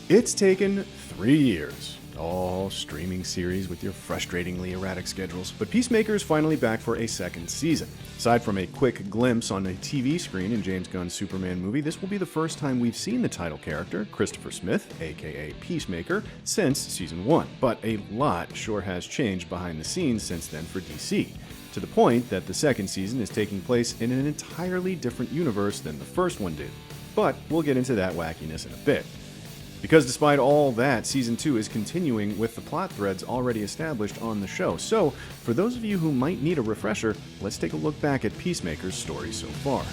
It's taken 3 years. All streaming series with your frustratingly erratic schedules. But Peacemaker is finally back for a second season. Aside from a quick glimpse on a TV screen in James Gunn's Superman movie, this will be the first time we've seen the title character, Christopher Smith, aka Peacemaker, since Season 1. But a lot sure has changed behind the scenes since then for DC, to the point that the second season is taking place in an entirely different universe than the first one did. But we'll get into that wackiness in a bit. Because despite all that, Season 2 is continuing with the plot threads already established on the show. So, for those of you who might need a refresher, let's take a look back at Peacemaker's story so far.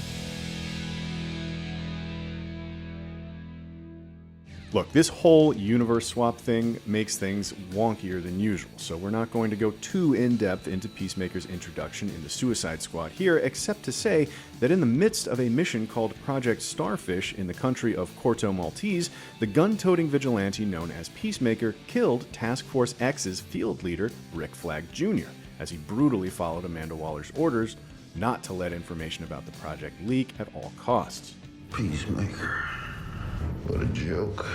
Look, this whole universe swap thing makes things wonkier than usual, so we're not going to go too in-depth into Peacemaker's introduction in the Suicide Squad here, except to say that in the midst of a mission called Project Starfish in the country of Corto Maltese, the gun-toting vigilante known as Peacemaker killed Task Force X's field leader, Rick Flag Jr., as he brutally followed Amanda Waller's orders not to let information about the project leak at all costs. Peacemaker. What a joke.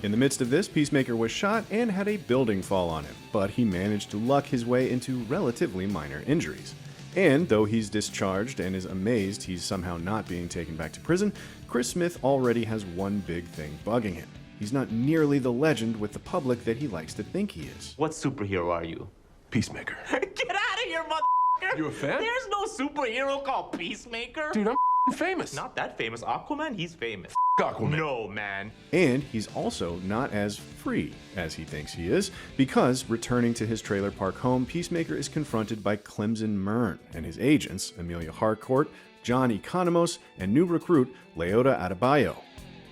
In the midst of this, Peacemaker was shot and had a building fall on him, but he managed to luck his way into relatively minor injuries. And though he's discharged and is amazed he's somehow not being taken back to prison, Chris Smith already has one big thing bugging him. He's not nearly the legend with the public that he likes to think he is. What superhero are you? Peacemaker. Get out of here, motherfucker! You a fan? There's no superhero called Peacemaker. Dude, I'm famous. Not that famous. Aquaman, he's famous. Aquaman. No, man. And he's also not as free as he thinks he is, because returning to his trailer park home, Peacemaker is confronted by Clemson Murn and his agents, Amelia Harcourt, John Economos, and new recruit, Leota Adebayo.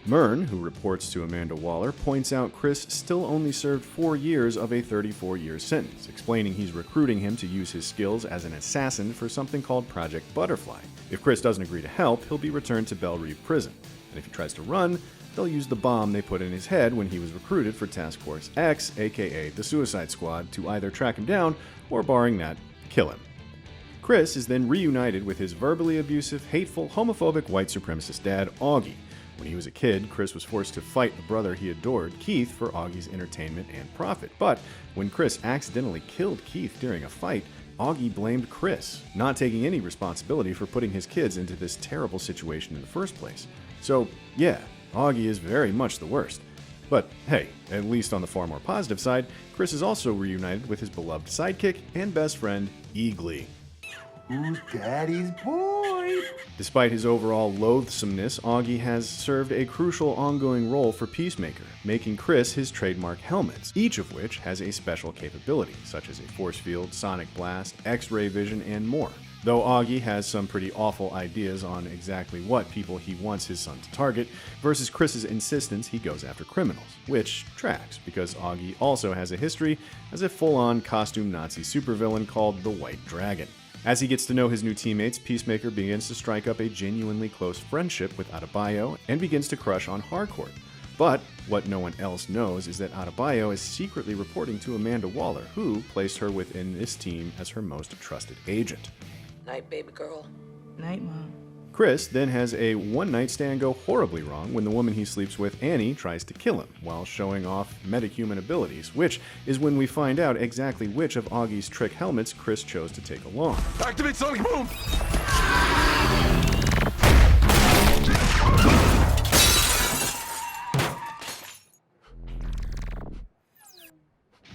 Murn, who reports to Amanda Waller, points out Chris still only served 4 years of a 34-year sentence, explaining he's recruiting him to use his skills as an assassin for something called Project Butterfly. If Chris doesn't agree to help, he'll be returned to Belle Reve Prison. And if he tries to run, they'll use the bomb they put in his head when he was recruited for Task Force X, aka the Suicide Squad, to either track him down or, barring that, kill him. Chris is then reunited with his verbally abusive, hateful, homophobic white supremacist dad, Augie. When he was a kid, Chris was forced to fight the brother he adored, Keith, for Augie's entertainment and profit. But when Chris accidentally killed Keith during a fight, Augie blamed Chris, not taking any responsibility for putting his kids into this terrible situation in the first place. So, yeah, Augie is very much the worst. But hey, at least on the far more positive side, Chris is also reunited with his beloved sidekick and best friend, Eagly. Who's daddy's boy? Despite his overall loathsomeness, Augie has served a crucial ongoing role for Peacemaker, making Chris his trademark helmets, each of which has a special capability, such as a force field, sonic blast, X-ray vision, and more. Though Augie has some pretty awful ideas on exactly what people he wants his son to target, versus Chris's insistence he goes after criminals, which tracks because Augie also has a history as a full-on costume Nazi supervillain called the White Dragon. As he gets to know his new teammates, Peacemaker begins to strike up a genuinely close friendship with Adebayo and begins to crush on Harcourt. But what no one else knows is that Adebayo is secretly reporting to Amanda Waller, who placed her within this team as her most trusted agent. Night, baby girl. Night, Mom. Chris then has a one-night stand go horribly wrong when the woman he sleeps with, Annie, tries to kill him while showing off metahuman abilities, which is when we find out exactly which of Augie's trick helmets Chris chose to take along. Activate sonic boom!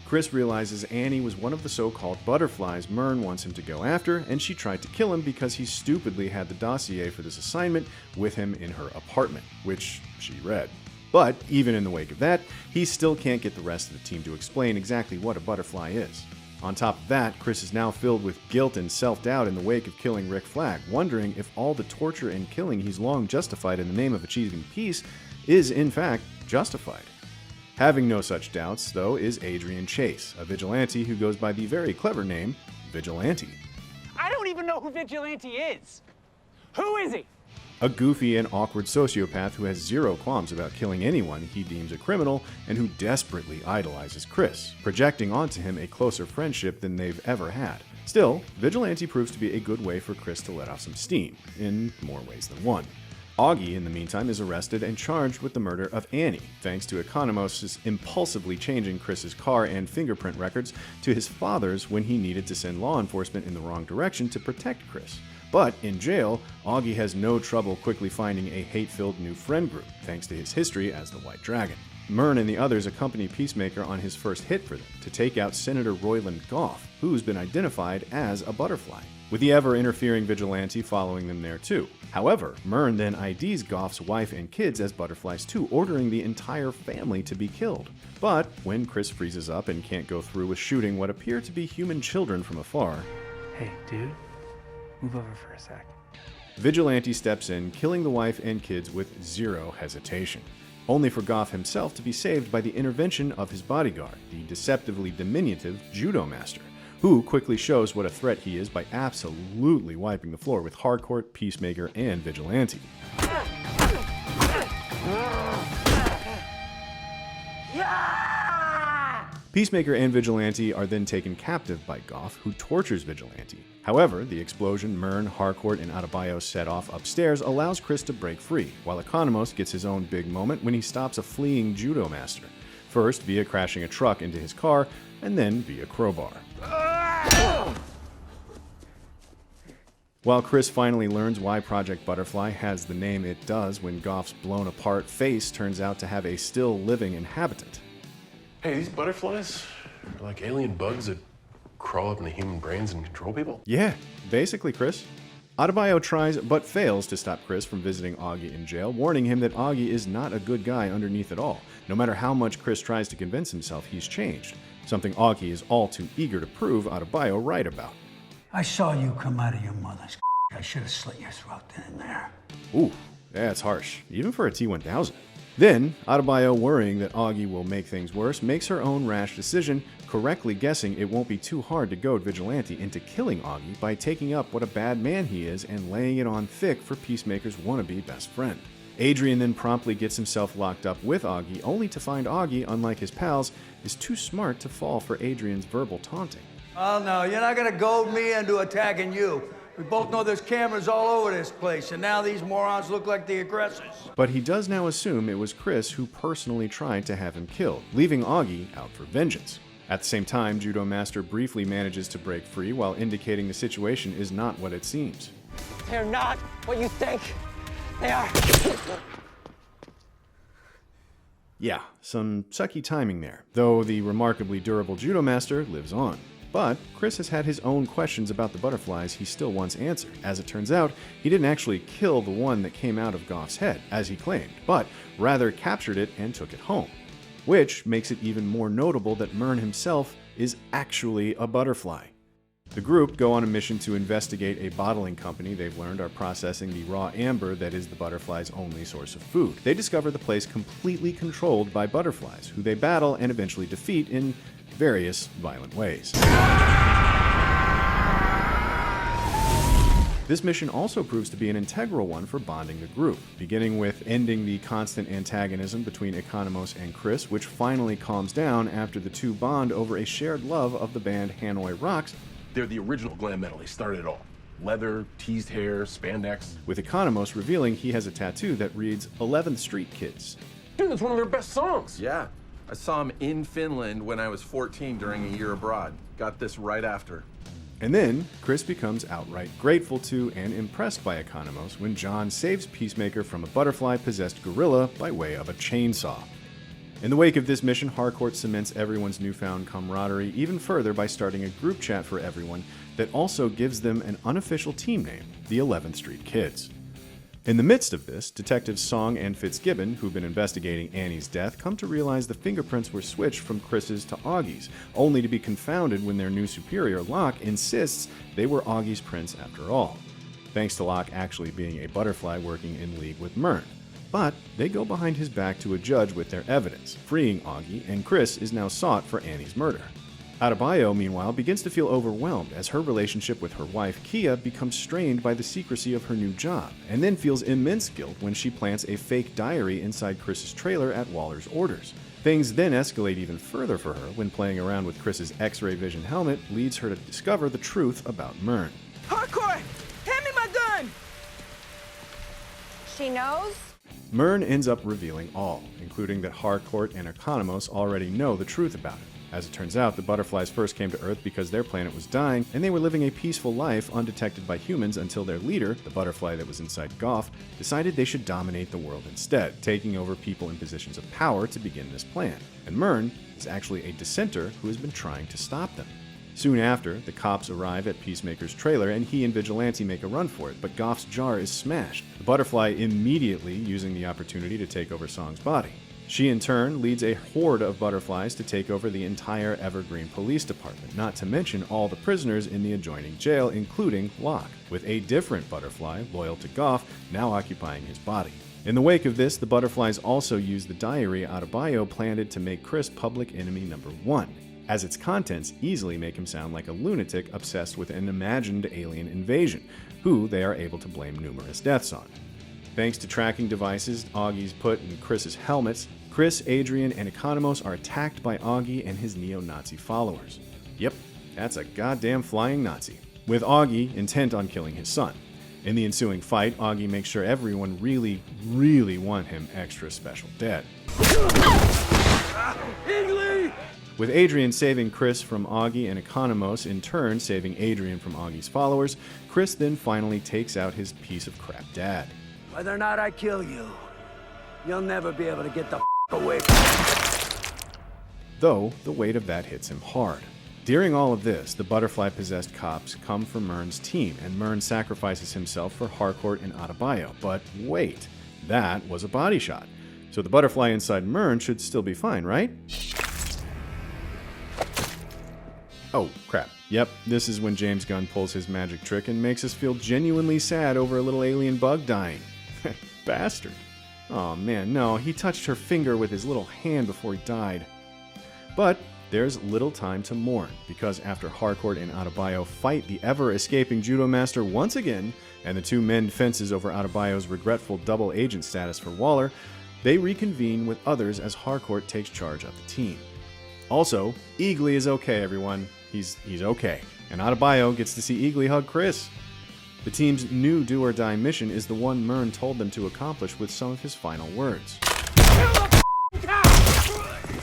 Chris realizes Annie was one of the so-called butterflies Murn wants him to go after, and she tried to kill him because he stupidly had the dossier for this assignment with him in her apartment, which she read. But even in the wake of that, he still can't get the rest of the team to explain exactly what a butterfly is. On top of that, Chris is now filled with guilt and self-doubt in the wake of killing Rick Flag, wondering if all the torture and killing he's long justified in the name of achieving peace is in fact justified. Having no such doubts, though, is Adrian Chase, a vigilante who goes by the very clever name Vigilante. I don't even know who Vigilante is. Who is he? A goofy and awkward sociopath who has zero qualms about killing anyone he deems a criminal and who desperately idolizes Chris, projecting onto him a closer friendship than they've ever had. Still, Vigilante proves to be a good way for Chris to let off some steam, in more ways than one. Augie, in the meantime, is arrested and charged with the murder of Annie, thanks to Economos' impulsively changing Chris's car and fingerprint records to his father's when he needed to send law enforcement in the wrong direction to protect Chris. But in jail, Augie has no trouble quickly finding a hate-filled new friend group, thanks to his history as the White Dragon. Murn and the others accompany Peacemaker on his first hit for them to take out Senator Royland Goff, who's been identified as a butterfly, with the ever-interfering vigilante following them there too. However, Murn then IDs Goff's wife and kids as butterflies too, ordering the entire family to be killed. But when Chris freezes up and can't go through with shooting what appear to be human children from afar, Hey, dude. Move over for a sec. Vigilante steps in, killing the wife and kids with zero hesitation, only for Goff himself to be saved by the intervention of his bodyguard, the deceptively diminutive Judo Master, who quickly shows what a threat he is by absolutely wiping the floor with Harcourt, Peacemaker, and Vigilante. Peacemaker and Vigilante are then taken captive by Goff, who tortures Vigilante. However, the explosion Murn, Harcourt, and Adebayo set off upstairs allows Chris to break free, while Economos gets his own big moment when he stops a fleeing Judo Master, first via crashing a truck into his car, and then via crowbar. While Chris finally learns why Project Butterfly has the name it does when Goff's blown-apart face turns out to have a still living inhabitant. Hey, these butterflies are like alien bugs that crawl up into human brains and control people? Yeah, basically, Chris. Adebayo tries but fails to stop Chris from visiting Augie in jail, warning him that Augie is not a good guy underneath at all, no matter how much Chris tries to convince himself he's changed, something Augie is all too eager to prove Adebayo right about. I saw you come out of your mother's. I should have slit your throat then and there. Ooh, that's harsh, even for a T-1000. Then, Adebayo, worrying that Augie will make things worse, makes her own rash decision, correctly guessing it won't be too hard to goad Vigilante into killing Augie by taking up what a bad man he is and laying it on thick for Peacemaker's wannabe best friend. Adrian then promptly gets himself locked up with Augie, only to find Augie, unlike his pals, is too smart to fall for Adrian's verbal taunting. Oh, no, you're not gonna goad me into attacking you. We both know there's cameras all over this place, and now these morons look like the aggressors. But he does now assume it was Chris who personally tried to have him killed, leaving Augie out for vengeance. At the same time, Judo Master briefly manages to break free while indicating the situation is not what it seems. They're not what you think they are. Yeah, some sucky timing there, though the remarkably durable Judo Master lives on. But Chris has had his own questions about the butterflies he still wants answered. As it turns out, he didn't actually kill the one that came out of Goff's head, as he claimed, but rather captured it and took it home. Which makes it even more notable that Murn himself is actually a butterfly. The group go on a mission to investigate a bottling company they've learned are processing the raw amber that is the butterfly's only source of food. They discover the place completely controlled by butterflies, who they battle and eventually defeat in various violent ways. This mission also proves to be an integral one for bonding the group, beginning with ending the constant antagonism between Economos and Chris, which finally calms down after the two bond over a shared love of the band Hanoi Rocks. They're the original glam metal. They started it all. Leather, teased hair, spandex. With Economos revealing he has a tattoo that reads 11th Street Kids. Dude, that's one of their best songs. Yeah, I saw him in Finland when I was 14 during a year abroad. Got this right after. And then, Chris becomes outright grateful to and impressed by Economos when John saves Peacemaker from a butterfly-possessed gorilla by way of a chainsaw. In the wake of this mission, Harcourt cements everyone's newfound camaraderie even further by starting a group chat for everyone that also gives them an unofficial team name, the 11th Street Kids. In the midst of this, Detectives Song and Fitzgibbon, who've been investigating Annie's death, come to realize the fingerprints were switched from Chris's to Augie's, only to be confounded when their new superior, Locke, insists they were Augie's prints after all, thanks to Locke actually being a butterfly working in league with Murn. But they go behind his back to a judge with their evidence, freeing Augie, and Chris is now sought for Annie's murder. Adebayo, meanwhile, begins to feel overwhelmed as her relationship with her wife, Kia, becomes strained by the secrecy of her new job, and then feels immense guilt when she plants a fake diary inside Chris's trailer at Waller's orders. Things then escalate even further for her when playing around with Chris's X-ray vision helmet leads her to discover the truth about Murn. Harcourt! Hand me my gun! She knows? Murn ends up revealing all, including that Harcourt and Economos already know the truth about it. As it turns out, the butterflies first came to Earth because their planet was dying, and they were living a peaceful life undetected by humans until their leader, the butterfly that was inside Goff, decided they should dominate the world instead, taking over people in positions of power to begin this plan. And Murn is actually a dissenter who has been trying to stop them. Soon after, the cops arrive at Peacemaker's trailer and he and Vigilante make a run for it, but Goff's jar is smashed, the butterfly immediately using the opportunity to take over Song's body. She in turn leads a horde of butterflies to take over the entire Evergreen police department, not to mention all the prisoners in the adjoining jail, including Locke, with a different butterfly, loyal to Goff, now occupying his body. In the wake of this, the butterflies also use the diary Adebayo planted to make Chris public enemy number 1, as its contents easily make him sound like a lunatic obsessed with an imagined alien invasion, who they are able to blame numerous deaths on. Thanks to tracking devices Augie's put in Chris's helmets, Chris, Adrian, and Economos are attacked by Augie and his neo-Nazi followers. Yep, that's a goddamn flying Nazi, with Augie intent on killing his son. In the ensuing fight, Augie makes sure everyone really want him extra special dead. With Adrian saving Chris from Augie and Economos in turn saving Adrian from Augie's followers, Chris then finally takes out his piece of crap dad. Whether or not I kill you, you'll never be able to get the away from me. Though the weight of that hits him hard. During all of this, the butterfly-possessed cops come for Murn's team, and Murn sacrifices himself for Harcourt and Adebayo. But wait, that was a body shot. So the butterfly inside Murn should still be fine, right? Oh, crap. Yep, this is when James Gunn pulls his magic trick and makes us feel genuinely sad over a little alien bug dying. Bastard. Oh man, no, he touched her finger with his little hand before he died. But there's little time to mourn, because after Harcourt and Adebayo fight the ever-escaping judo master once again, and the two mend fences over Adebayo's regretful double agent status for Waller, they reconvene with others as Harcourt takes charge of the team. Also, Eagly is okay, everyone. He's okay. And Adebayo gets to see Eagly hug Chris. The team's new do-or-die mission is the one Murn told them to accomplish with some of his final words.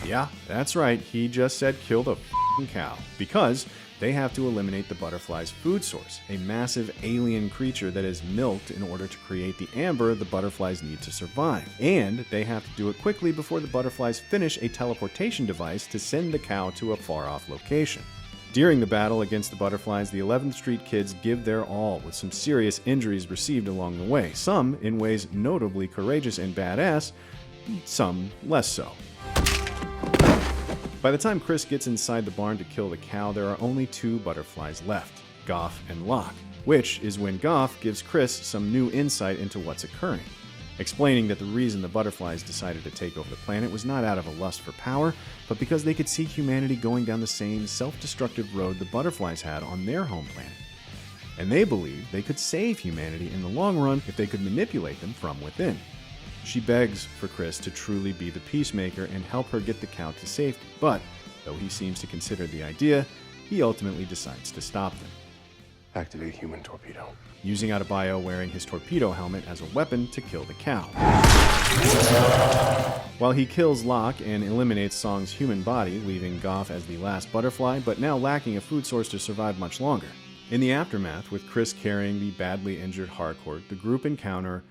Yeah, that's right, he just said kill the f***ing cow. Because they have to eliminate the butterfly's food source, a massive alien creature that is milked in order to create the amber the butterflies need to survive. And they have to do it quickly before the butterflies finish a teleportation device to send the cow to a far-off location. During the battle against the butterflies, the 11th Street kids give their all, with some serious injuries received along the way, some in ways notably courageous and badass, some less so. By the time Chris gets inside the barn to kill the cow, there are only two butterflies left, Goff and Locke, which is when Goff gives Chris some new insight into what's occurring, explaining that the reason the butterflies decided to take over the planet was not out of a lust for power, but because they could see humanity going down the same self-destructive road the butterflies had on their home planet. And they believed they could save humanity in the long run if they could manipulate them from within. She begs for Chris to truly be the Peacemaker and help her get the cow to safety, but though he seems to consider the idea, he ultimately decides to stop them. Activate human torpedo. Using Adebayo wearing his torpedo helmet as a weapon to kill the cow. While he kills Locke and eliminates Song's human body, leaving Goff as the last butterfly, but now lacking a food source to survive much longer. In the aftermath, with Chris carrying the badly injured Harcourt, the group encounter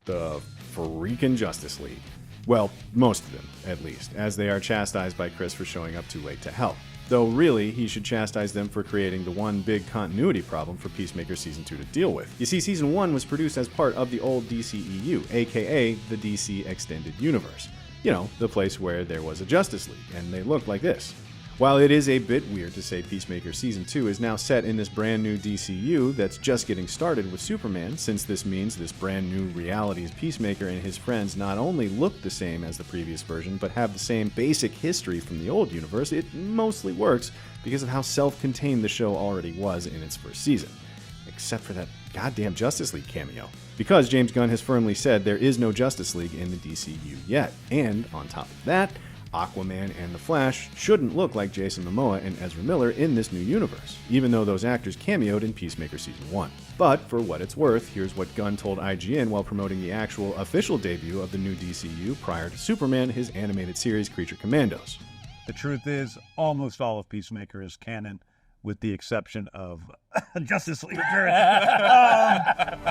the freaking Justice League. Well, most of them, at least, as they are chastised by Chris for showing up too late to help. Though really, he should chastise them for creating the one big continuity problem for Peacemaker Season 2 to deal with. You see, Season 1 was produced as part of the old DCEU, aka the DC Extended Universe. You know, the place where there was a Justice League, and they looked like this. While it is a bit weird to say Peacemaker Season 2 is now set in this brand new DCU that's just getting started with Superman, since this means this brand new reality's Peacemaker and his friends not only look the same as the previous version, but have the same basic history from the old universe, it mostly works because of how self-contained the show already was in its first season. Except for that goddamn Justice League cameo. Because James Gunn has firmly said there is no Justice League in the DCU yet, and on top of that, Aquaman and the Flash shouldn't look like Jason Momoa and Ezra Miller in this new universe, even though those actors cameoed in Peacemaker Season 1. But for what it's worth, here's what Gunn told IGN while promoting the actual official debut of the new DCEU prior to Superman, his animated series Creature Commandos. The truth is, almost all of Peacemaker is canon, with the exception of Justice League appearance.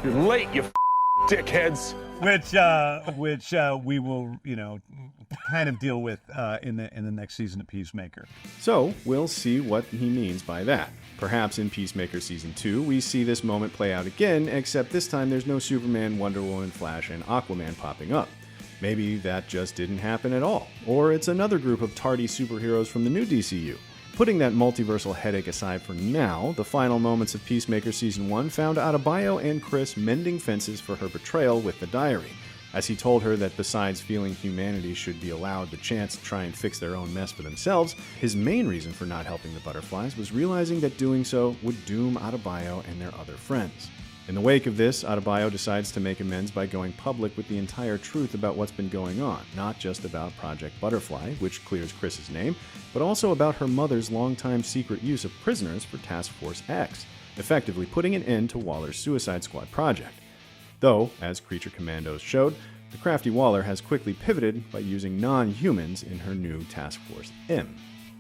You're late, you dickheads. Which we will, kind of deal with in the next season of Peacemaker. So we'll see what he means by that. Perhaps in Peacemaker Season 2, we see this moment play out again, except this time there's no Superman, Wonder Woman, Flash, and Aquaman popping up. Maybe that just didn't happen at all. Or it's another group of tardy superheroes from the new DCU. Putting that multiversal headache aside for now, the final moments of Peacemaker Season 1 found Adebayo and Chris mending fences for her betrayal with the diary, as he told her that besides feeling humanity should be allowed the chance to try and fix their own mess for themselves, his main reason for not helping the butterflies was realizing that doing so would doom Adebayo and their other friends. In the wake of this, Adebayo decides to make amends by going public with the entire truth about what's been going on, not just about Project Butterfly, which clears Chris's name, but also about her mother's longtime secret use of prisoners for Task Force X, effectively putting an end to Waller's Suicide Squad project. Though, as Creature Commandos showed, the crafty Waller has quickly pivoted by using non-humans in her new Task Force M.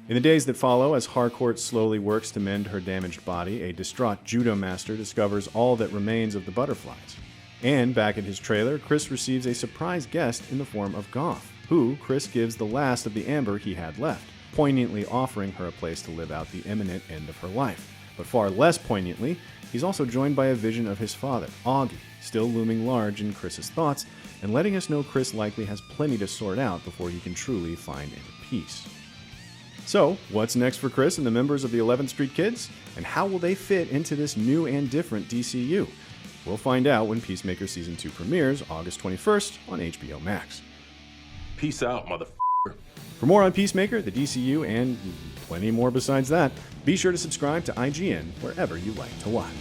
In the days that follow, as Harcourt slowly works to mend her damaged body, a distraught judo master discovers all that remains of the butterflies. And back at his trailer, Chris receives a surprise guest in the form of Goth, who Chris gives the last of the amber he had left, poignantly offering her a place to live out the imminent end of her life. But far less poignantly, he's also joined by a vision of his father, Augie, still looming large in Chris's thoughts, and letting us know Chris likely has plenty to sort out before he can truly find inner peace. So, what's next for Chris and the members of the 11th Street Kids? And how will they fit into this new and different DCU? We'll find out when Peacemaker Season 2 premieres August 21st on HBO Max. Peace out, motherfucker. For more on Peacemaker, the DCU, and plenty more besides that, be sure to subscribe to IGN wherever you like to watch.